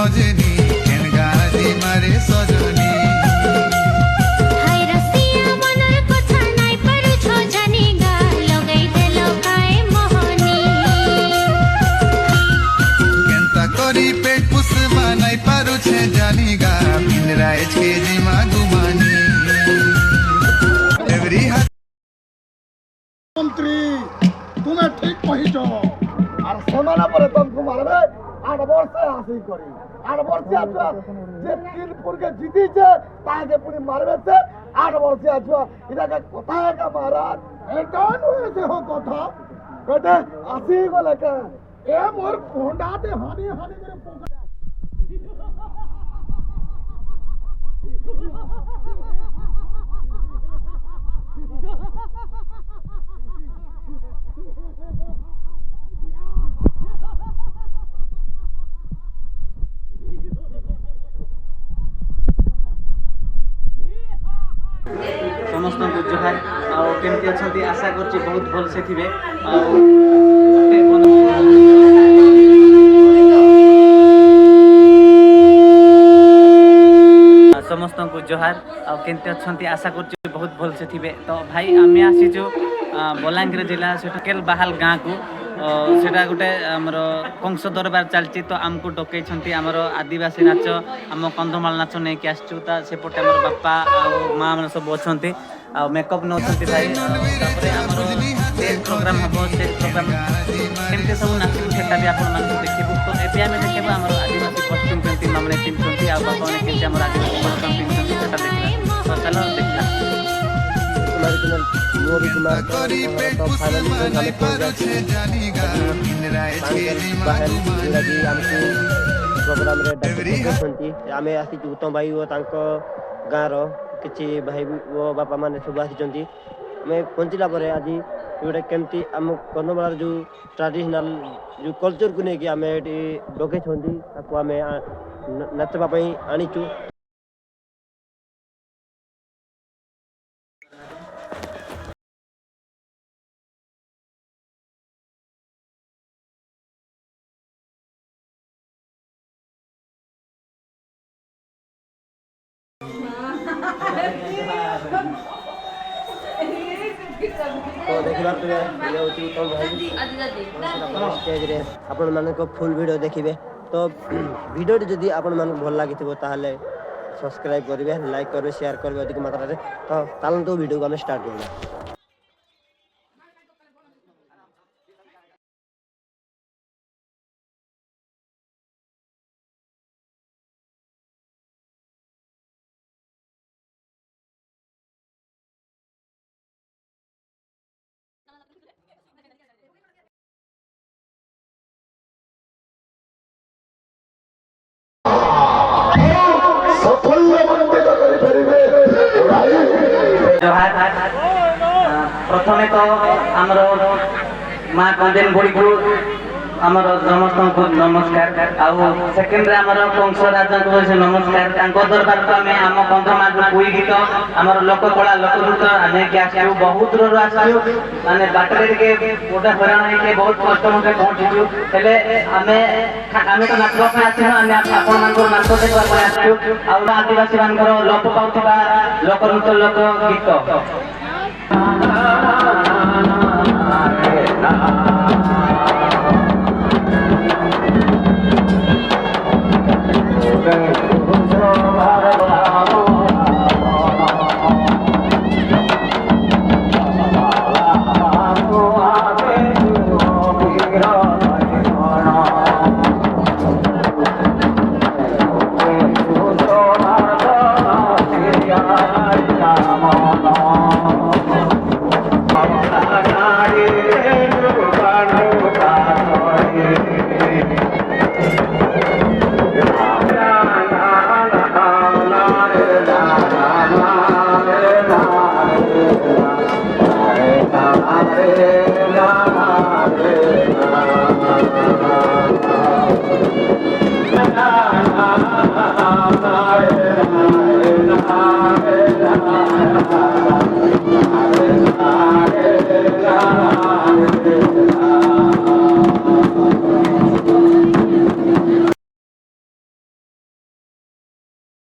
मजेनी गाजी मारे सजनी केंता करी पेट पुसवा नहीं पारू छे जानी गा पिंजरा केजी मा गुमानी एवरी मंत्री तुम्हें ठीक कहिছো আর সমানা পরে তুমকু মারবে 8 বর্ষে আসি করি 8 বর্ষে আছো যে তিনপুরকে জিতিছে তাকে পুরি মারবে সে 8 বর্ষে আছো এটাকে কোথায় কা মহারাজ এটা নয় যে কথা কতে আসি গলে কে এ মোর কোন্ডাতে হানি হানি করে পোকা समस्त जुहार आमती अच्छा आशा कर बहुत भल से थे समस्त को जुहार आमती अच्छा आशा कर बहुत भल से थे तो भाई आम आसीचु बलांगीर जिला केल बाहाल गाँ को सेटा गोटे आमर कंस दरबार चलती तो आमको डकई आमर आदिवासी नाच आम कंधमाल नाच नहीं कि आसचु सेपटे आम बापा माँ मैंने सब अच्छा मेकअप नौ भाई स्टेज प्रोग्राम हम स्टेज प्रोग्राम केमती सब नाचू से भी आप देखू तो ये आम देखा आम आदिवासी कस्ट्यूम केमती माँ मैंने पिंधुंट आ बापा मैंने केमती आम आदिवासी कस्ट्यूम पिंधुंट से देखा तो चलो देखा प्रोग्राम आम आसी उत्तम भाई और गाँव किसी भाई वो बापा मैंने सब आसी आम पहुँचला आज गोटे केमती आम कंधमाल जो ट्रेडिशनल जो कल्चर को लेकिन आम ये डकई आम नाचवाई आनीचु तो देखा उत्तम भाई स्टेज रे आपण मानक फुल वीडियो देखिए तो वीडियो जदि आपण मानक भल लगी ताहले सब्सक्राइब करेंगे लाइक करेंगे शेयर करेंगे अधिक मात्रा रे तो चलते वीडियो को आम स्टार्ट करवा प्रथमे तो आमर माँ कंदेन बुढ़ी को आमर समस्त नमस्कार सेकेंड आमर कंस राजा को नमस्कार दरबार को आम आम कंधमाल कुई गीत आमर लोककला लोकनृत्य लेकिन आसू बहुत दूर आसू माने बाटर के गोटे हराण होके बहुत कष्ट मध्य पहुँचीचु हेले आम तो नाचवा आसू आपण नाच देखा आसू आदिवासी मान लोप पाउथिबा लोकनृत्य लोक गीत